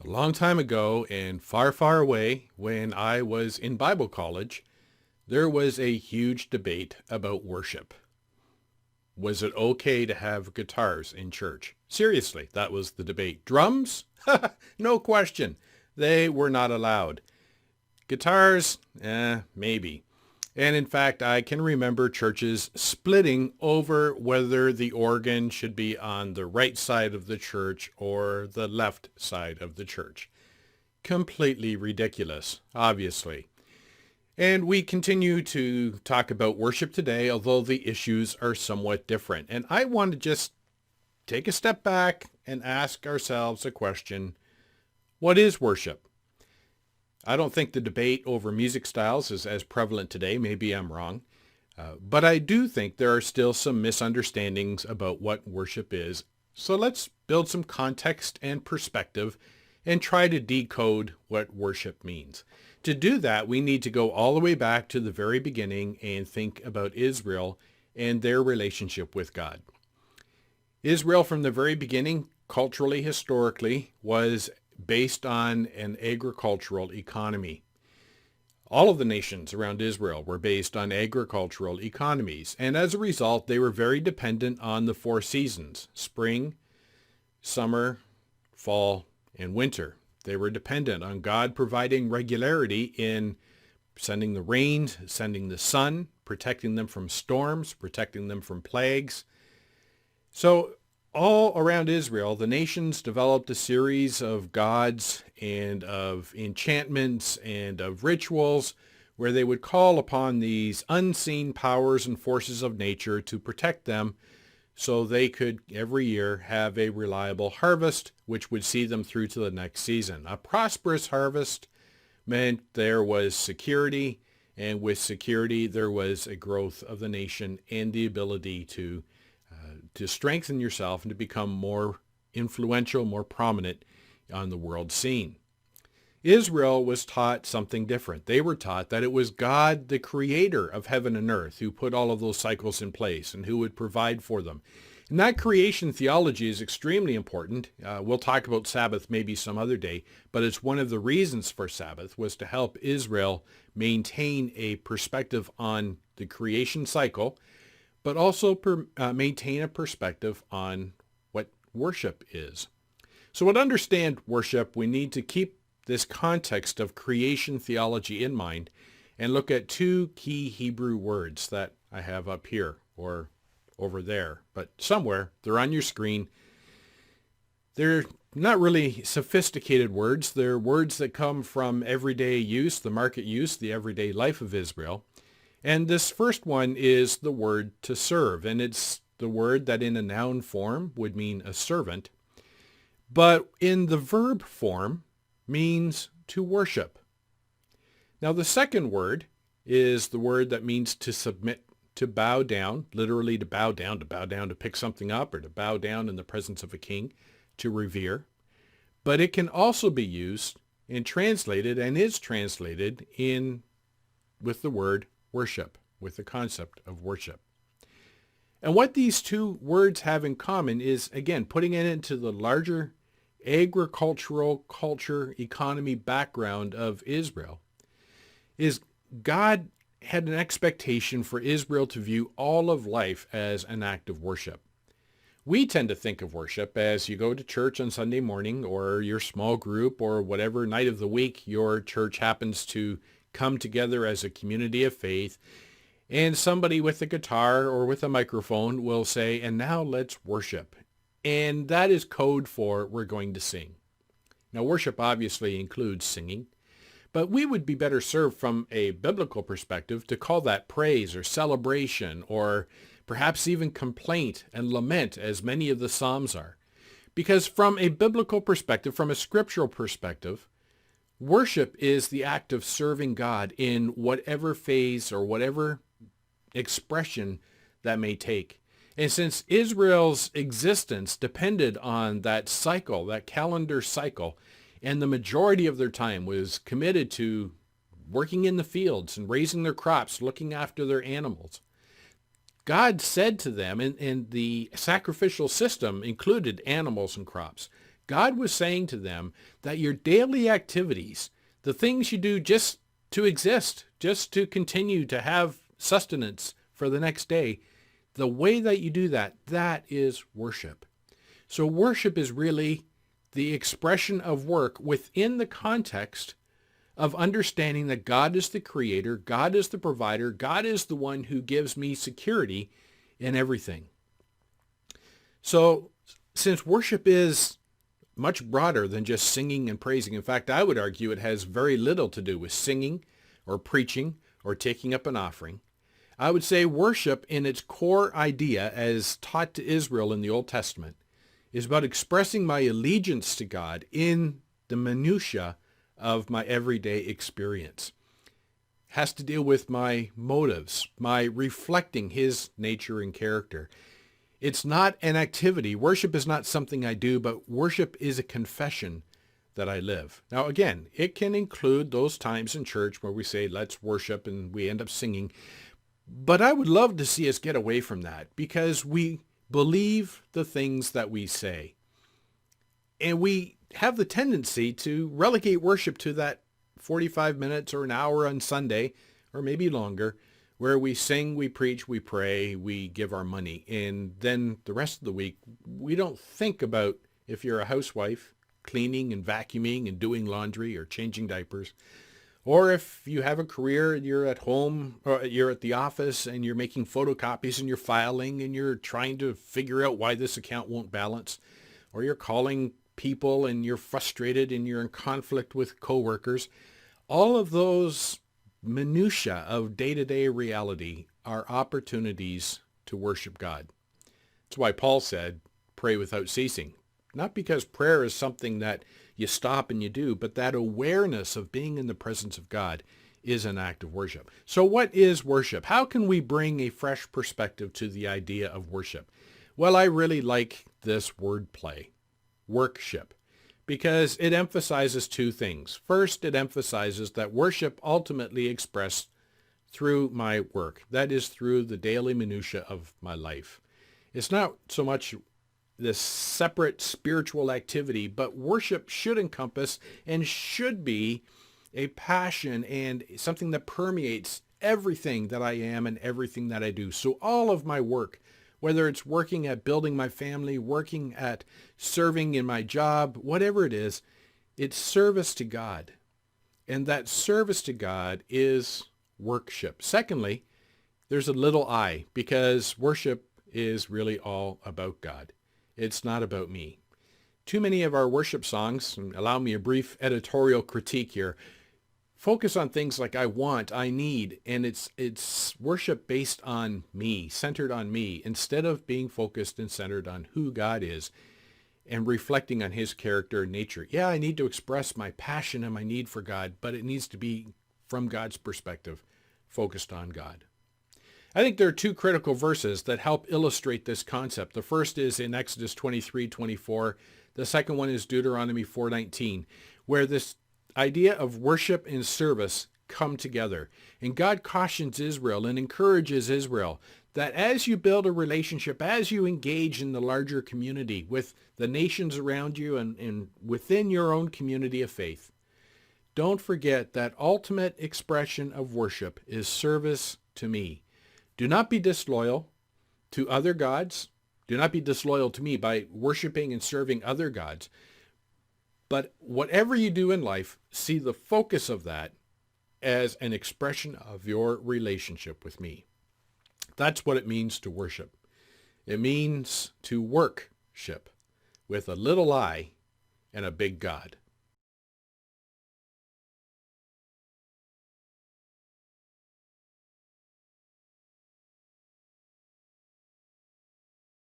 A long time ago and far, far away, when I was in Bible college, there was a huge debate about worship. Was it okay to have guitars in church? Seriously, that was the debate. Drums? No question. They were not allowed. Guitars? Maybe. And in fact, I can remember churches splitting over whether the organ should be on the right side of the church or the left side of the church. Completely ridiculous, obviously. And we continue to talk about worship today, although the issues are somewhat different. And I want to just take a step back and ask ourselves a question. What is worship? I don't think the debate over music styles is as prevalent today. Maybe I'm wrong. But I do think there are still some misunderstandings about what worship is. So let's build some context and perspective and try to decode what worship means. To do that, we need to go all the way back to the very beginning and think about Israel and their relationship with God. Israel from the very beginning, culturally, historically, was based on an agricultural economy. All of the nations around Israel were based on agricultural economies, and as a result, they were very dependent on the four seasons: spring, summer, fall, and winter. They were dependent on God providing regularity in sending the rains, sending the sun, protecting them from storms, protecting them from plagues. So all around Israel, the nations developed a series of gods and of enchantments and of rituals where they would call upon these unseen powers and forces of nature to protect them so they could every year have a reliable harvest, which would see them through to the next season. A prosperous harvest meant there was security, and with security there was a growth of the nation and the ability to strengthen yourself and to become more influential, more prominent on the world scene. Israel was taught something different. They were taught that it was God, the creator of heaven and earth, who put all of those cycles in place and who would provide for them. And that creation theology is extremely important. We'll talk about Sabbath maybe some other day, but it's one of the reasons for Sabbath was to help Israel maintain a perspective on the creation cycle, but also maintain a perspective on what worship is. So to understand worship, we need to keep this context of creation theology in mind and look at two key Hebrew words that I have up here or over there, but somewhere they're on your screen. They're not really sophisticated words. They're words that come from everyday use, the market use, the everyday life of Israel. And this first one is the word to serve, and it's the word that in a noun form would mean a servant, but in the verb form means to worship. Now the second word is the word that means to submit, to bow down, literally to bow down to pick something up, or to bow down in the presence of a king, to revere. But it can also be used and translated, and is translated in with the word worship, with the concept of worship. And what these two words have in common is, again, putting it into the larger agricultural culture, economy background of Israel, is God had an expectation for Israel to view all of life as an act of worship. We tend to think of worship as you go to church on Sunday morning, or your small group, or whatever night of the week your church happens to come together as a community of faith, and somebody with a guitar or with a microphone will say, "And now let's worship." And that is code for we're going to sing. Now, worship obviously includes singing, but we would be better served from a biblical perspective to call that praise or celebration, or perhaps even complaint and lament, as many of the Psalms are. Because from a biblical perspective, from a scriptural perspective, worship is the act of serving God in whatever phase or whatever expression that may take. And since Israel's existence depended on that cycle, that calendar cycle, and the majority of their time was committed to working in the fields and raising their crops, looking after their animals, God said to them, and the sacrificial system included animals and crops. God was saying to them that your daily activities, the things you do just to exist, just to continue to have sustenance for the next day, the way that you do that, that is worship. So worship is really the expression of work within the context of understanding that God is the creator, God is the provider, God is the one who gives me security in everything. So since worship is much broader than just singing and praising, in fact, I would argue it has very little to do with singing or preaching or taking up an offering. I would say worship in its core idea as taught to Israel in the Old Testament is about expressing my allegiance to God in the minutiae of my everyday experience. Has to deal with my motives, my reflecting his nature and character. It's not an activity. Worship is not something I do, but worship is a confession that I live. Now, again, it can include those times in church where we say, let's worship, and we end up singing. But I would love to see us get away from that because we believe the things that we say. And we have the tendency to relegate worship to that 45 minutes or an hour on Sunday, or maybe longer, where we sing, we preach, we pray, we give our money. And then the rest of the week, we don't think about, if you're a housewife, cleaning and vacuuming and doing laundry or changing diapers. Or if you have a career, you're at home, or you're at the office and you're making photocopies and you're filing and you're trying to figure out why this account won't balance. Or you're calling people and you're frustrated and you're in conflict with coworkers. All of those minutiae of day-to-day reality are opportunities to worship God. That's why Paul said, pray without ceasing. Not because prayer is something that you stop and you do, but that awareness of being in the presence of God is an act of worship. So what is worship? How can we bring a fresh perspective to the idea of worship? Well, I really like this wordplay, workship, because it emphasizes two things. First, it emphasizes that worship ultimately expressed through my work. That is through the daily minutia of my life. It's not so much this separate spiritual activity, but worship should encompass and should be a passion and something that permeates everything that I am and everything that I do. So all of my work, whether it's working at building my family, working at serving in my job, whatever it is, it's service to God. And that service to God is worship. Secondly, there's a little I, because worship is really all about God. It's not about me. Too many of our worship songs, and allow me a brief editorial critique here, focus on things like I want, I need, and it's worship based on me, centered on me, instead of being focused and centered on who God is and reflecting on his character and nature. Yeah, I need to express my passion and my need for God, but it needs to be from God's perspective, focused on God. I think there are two critical verses that help illustrate this concept. The first is in Exodus 23:24. The second one is Deuteronomy 4:19, where this idea of worship and service come together. And God cautions Israel and encourages Israel that as you build a relationship, as you engage in the larger community with the nations around you and within your own community of faith, don't forget that ultimate expression of worship is service to me. Do not be disloyal to other gods. Do not be disloyal to me by worshiping and serving other gods. But whatever you do in life, see the focus of that as an expression of your relationship with me. That's what it means to worship. It means to worship with a little I and a big God.